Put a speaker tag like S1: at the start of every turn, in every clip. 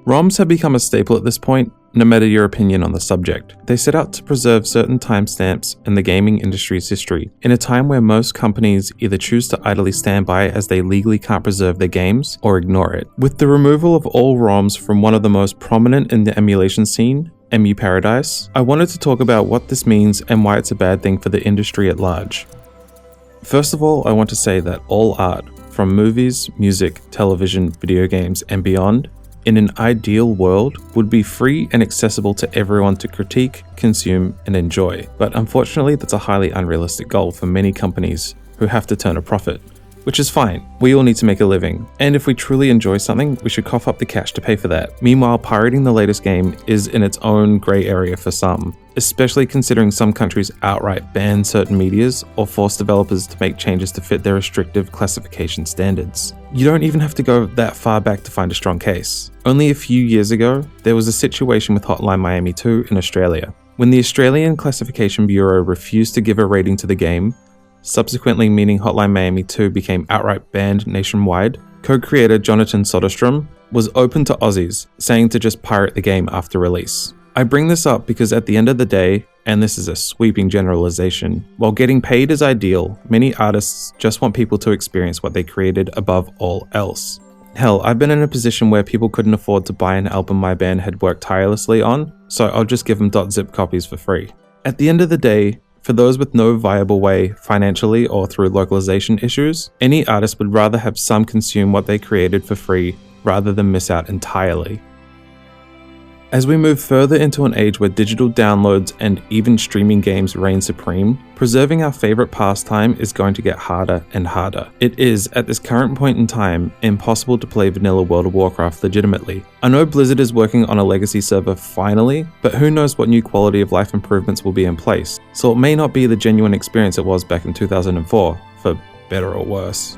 S1: ROMs have become a staple at this point, no matter your opinion on the subject. They set out to preserve certain timestamps in the gaming industry's history, in a time where most companies either choose to idly stand by as they legally can't preserve their games, or ignore it. With the removal of all ROMs from one of the most prominent in the emulation scene, EMU Paradise, I wanted to talk about what this means and why it's a bad thing for the industry at large. First of all, I want to say that all art, from movies, music, television, video games, and beyond, in an ideal world, would be free and accessible to everyone to critique, consume, and enjoy. But unfortunately, that's a highly unrealistic goal for many companies who have to turn a profit. Which is fine, we all need to make a living, and if we truly enjoy something, we should cough up the cash to pay for that. Meanwhile, pirating the latest game is in its own grey area for some, especially considering some countries outright ban certain medias or force developers to make changes to fit their restrictive classification standards. You don't even have to go that far back to find a strong case. Only a few years ago, there was a situation with Hotline Miami 2 in Australia. When the Australian Classification Bureau refused to give a rating to the game, subsequently meaning Hotline Miami 2 became outright banned nationwide, co-creator Jonathan Soderstrom was open to Aussies, saying to just pirate the game after release. I bring this up because at the end of the day, and this is a sweeping generalization, while getting paid is ideal, many artists just want people to experience what they created above all else. Hell, I've been in a position where people couldn't afford to buy an album my band had worked tirelessly on, so I'll just give them .zip copies for free. At the end of the day, for those with no viable way, financially or through localization issues, any artist would rather have some consume what they created for free rather than miss out entirely. As we move further into an age where digital downloads and even streaming games reign supreme, preserving our favorite pastime is going to get harder and harder. It is, at this current point in time, impossible to play vanilla World of Warcraft legitimately. I know Blizzard is working on a legacy server finally, but who knows what new quality of life improvements will be in place, so it may not be the genuine experience it was back in 2004, for better or worse.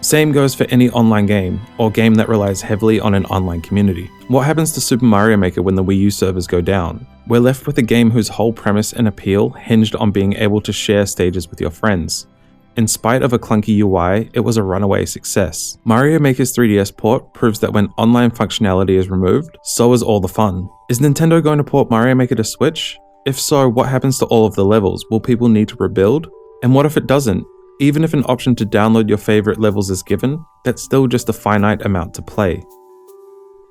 S1: Same goes for any online game, or game that relies heavily on an online community. What happens to Super Mario Maker when the Wii U servers go down? We're left with a game whose whole premise and appeal hinged on being able to share stages with your friends. In spite of a clunky UI, it was a runaway success. Mario Maker's 3DS port proves that when online functionality is removed, so is all the fun. Is Nintendo going to port Mario Maker to Switch? If so, what happens to all of the levels? Will people need to rebuild? And what if it doesn't? Even if an option to download your favorite levels is given, that's still just a finite amount to play.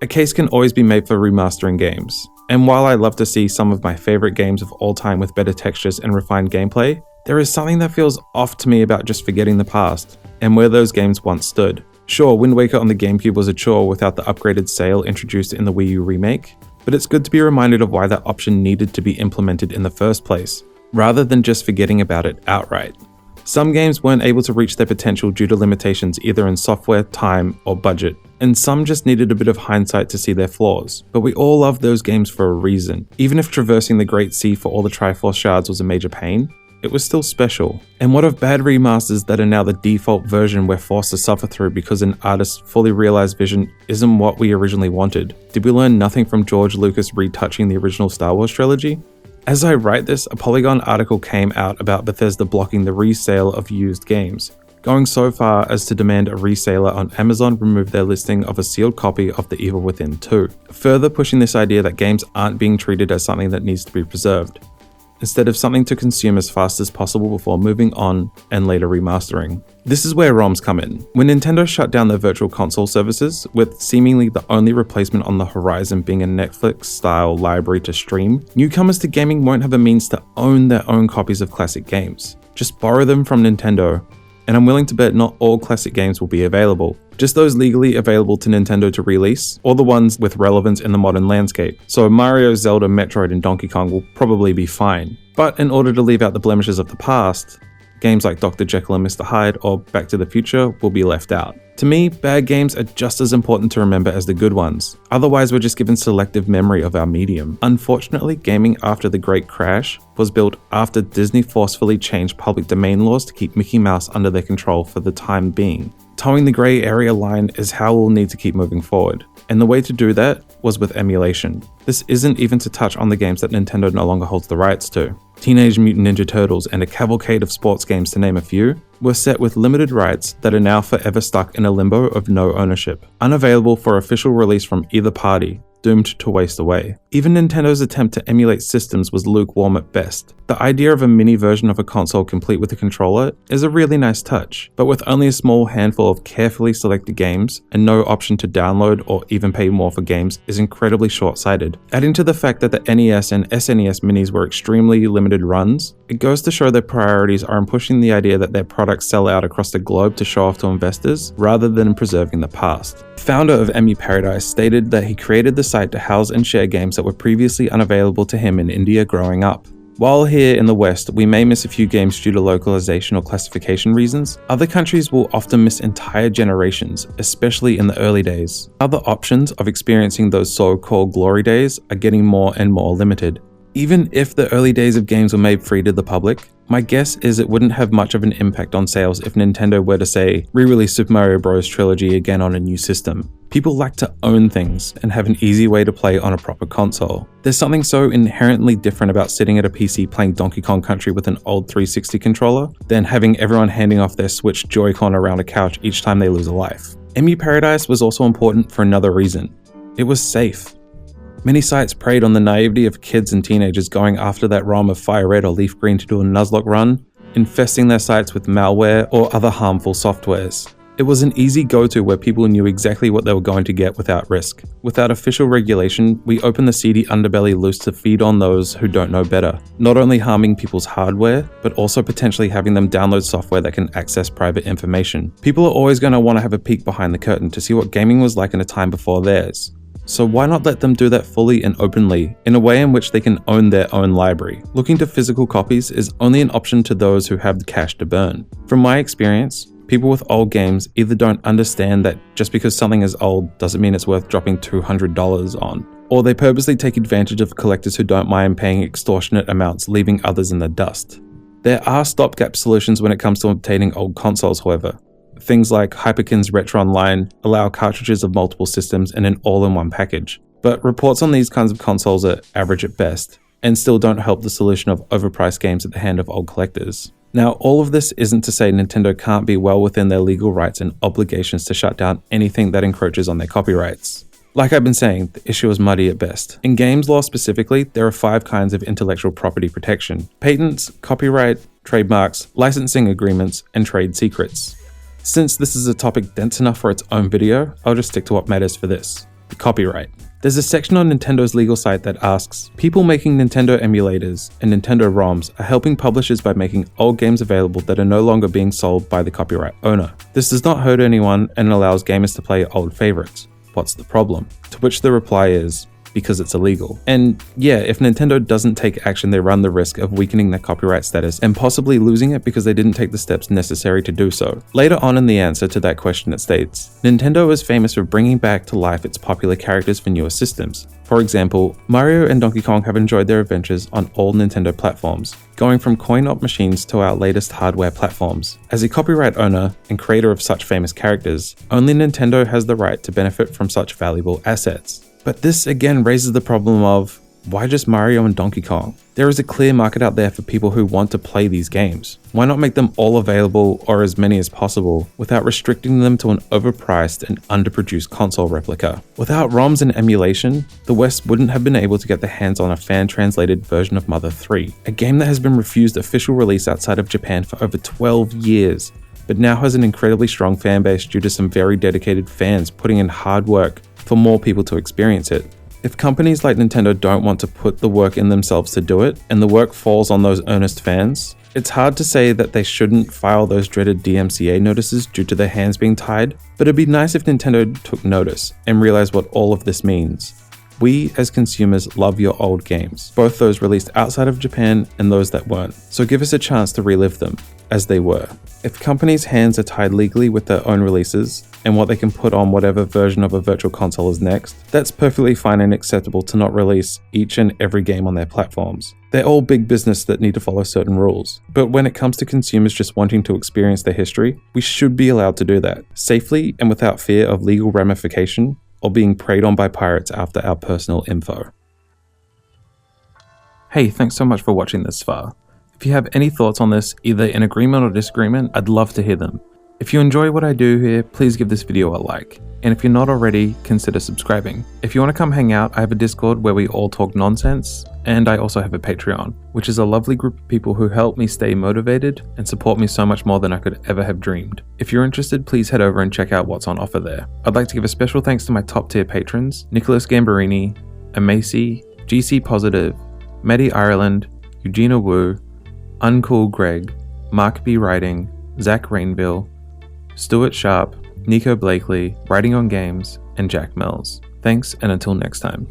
S1: A case can always be made for remastering games, and while I love to see some of my favorite games of all time with better textures and refined gameplay, there is something that feels off to me about just forgetting the past, and where those games once stood. Sure, Wind Waker on the GameCube was a chore without the upgraded sail introduced in the Wii U remake, but it's good to be reminded of why that option needed to be implemented in the first place, rather than just forgetting about it outright. Some games weren't able to reach their potential due to limitations either in software, time, or budget, and some just needed a bit of hindsight to see their flaws. But we all love those games for a reason. Even if traversing the Great Sea for all the Triforce shards was a major pain, it was still special. And what of bad remasters that are now the default version we're forced to suffer through because an artist's fully realized vision isn't what we originally wanted? Did we learn nothing from George Lucas retouching the original Star Wars trilogy? As I write this, a Polygon article came out about Bethesda blocking the resale of used games, going so far as to demand a reseller on Amazon remove their listing of a sealed copy of The Evil Within 2, further pushing this idea that games aren't being treated as something that needs to be preserved, instead of something to consume as fast as possible before moving on and later remastering. This is where ROMs come in. When Nintendo shut down their virtual console services, with seemingly the only replacement on the horizon being a Netflix-style library to stream, newcomers to gaming won't have a means to own their own copies of classic games. Just borrow them from Nintendo, and I'm willing to bet not all classic games will be available. Just those legally available to Nintendo to release, or the ones with relevance in the modern landscape. So Mario, Zelda, Metroid, and Donkey Kong will probably be fine. But in order to leave out the blemishes of the past, games like Dr. Jekyll and Mr. Hyde or Back to the Future will be left out. To me, bad games are just as important to remember as the good ones. Otherwise, we're just given selective memory of our medium. Unfortunately, gaming after the Great Crash was built after Disney forcefully changed public domain laws to keep Mickey Mouse under their control for the time being. Towing the grey area line is how we'll need to keep moving forward, and the way to do that was with emulation. This isn't even to touch on the games that Nintendo no longer holds the rights to. Teenage Mutant Ninja Turtles, and a cavalcade of sports games to name a few, were set with limited rights that are now forever stuck in a limbo of no ownership, unavailable for official release from either party, doomed to waste away. Even Nintendo's attempt to emulate systems was lukewarm at best. The idea of a mini version of a console complete with a controller is a really nice touch, but with only a small handful of carefully selected games and no option to download or even pay more for games is incredibly short-sighted. Adding to the fact that the NES and SNES minis were extremely limited runs, it goes to show their priorities are in pushing the idea that their products sell out across the globe to show off to investors rather than preserving the past. The founder of Emu Paradise stated that he created the site to house and share games that were previously unavailable to him in India growing up. While here in the West, we may miss a few games due to localization or classification reasons, other countries will often miss entire generations, especially in the early days. Other options of experiencing those so-called glory days are getting more and more limited. Even if the early days of games were made free to the public, my guess is it wouldn't have much of an impact on sales if Nintendo were to say, re-release Super Mario Bros. Trilogy again on a new system. People like to own things and have an easy way to play on a proper console. There's something so inherently different about sitting at a PC playing Donkey Kong Country with an old 360 controller than having everyone handing off their Switch Joy-Con around a couch each time they lose a life. Emu Paradise was also important for another reason. It was safe. Many sites preyed on the naivety of kids and teenagers going after that ROM of Fire Red or Leaf Green to do a Nuzlocke run, infesting their sites with malware or other harmful softwares. It was an easy go-to where people knew exactly what they were going to get without risk. Without official regulation, we open the seedy underbelly loose to feed on those who don't know better, not only harming people's hardware, but also potentially having them download software that can access private information. People are always going to want to have a peek behind the curtain to see what gaming was like in a time before theirs. So why not let them do that fully and openly, in a way in which they can own their own library? Looking to physical copies is only an option to those who have the cash to burn. From my experience, people with old games either don't understand that just because something is old doesn't mean it's worth dropping $200 on, or they purposely take advantage of collectors who don't mind paying extortionate amounts, leaving others in the dust. There are stopgap solutions when it comes to obtaining old consoles, however. Things like Hyperkin's Retro Online allow cartridges of multiple systems in an all-in-one package, but reports on these kinds of consoles are average at best, and still don't help the solution of overpriced games at the hand of old collectors. Now, all of this isn't to say Nintendo can't be well within their legal rights and obligations to shut down anything that encroaches on their copyrights. Like I've been saying, the issue is muddy at best. In games law specifically, there are 5 kinds of intellectual property protection: patents, copyright, trademarks, licensing agreements, and trade secrets. Since this is a topic dense enough for its own video, I'll just stick to what matters for this: the copyright. There's a section on Nintendo's legal site that asks, people making Nintendo emulators and Nintendo ROMs are helping publishers by making old games available that are no longer being sold by the copyright owner. This does not hurt anyone and allows gamers to play old favorites. What's the problem? To which the reply is, because it's illegal. And yeah, if Nintendo doesn't take action, they run the risk of weakening their copyright status and possibly losing it because they didn't take the steps necessary to do so. Later on in the answer to that question it states, Nintendo is famous for bringing back to life its popular characters for newer systems. For example, Mario and Donkey Kong have enjoyed their adventures on all Nintendo platforms, going from coin-op machines to our latest hardware platforms. As a copyright owner and creator of such famous characters, only Nintendo has the right to benefit from such valuable assets. But this again raises the problem of, why just Mario and Donkey Kong? There is a clear market out there for people who want to play these games. Why not make them all available, or as many as possible, without restricting them to an overpriced and underproduced console replica? Without ROMs and emulation, the West wouldn't have been able to get their hands on a fan-translated version of Mother 3, a game that has been refused official release outside of Japan for over 12 years, but now has an incredibly strong fan base due to some very dedicated fans putting in hard work for more people to experience it. If companies like Nintendo don't want to put the work in themselves to do it, and the work falls on those earnest fans, it's hard to say that they shouldn't file those dreaded DMCA notices due to their hands being tied, but it'd be nice if Nintendo took notice and realized what all of this means. We, as consumers, love your old games, both those released outside of Japan and those that weren't, so give us a chance to relive them, as they were. If companies' hands are tied legally with their own releases, and what they can put on whatever version of a virtual console is next, that's perfectly fine and acceptable to not release each and every game on their platforms. They're all big business that need to follow certain rules. But when it comes to consumers just wanting to experience their history, we should be allowed to do that, safely and without fear of legal ramification, or being preyed on by pirates after our personal info. Hey, thanks so much for watching this far. If you have any thoughts on this, either in agreement or disagreement, I'd love to hear them. If you enjoy what I do here, please give this video a like. And if you're not already, consider subscribing. If you want to come hang out, I have a Discord where we all talk nonsense, and I also have a Patreon, which is a lovely group of people who help me stay motivated and support me so much more than I could ever have dreamed. If you're interested, please head over and check out what's on offer there. I'd like to give a special thanks to my top tier patrons, Nicholas Gambarini, Amacy, GC Positive, Maddie Ireland, Eugenia Wu, Uncool Greg, Mark B. Writing, Zach Rainville, Stuart Sharp, Nico Blakely, Writing on Games, and Jack Mills. Thanks, and until next time.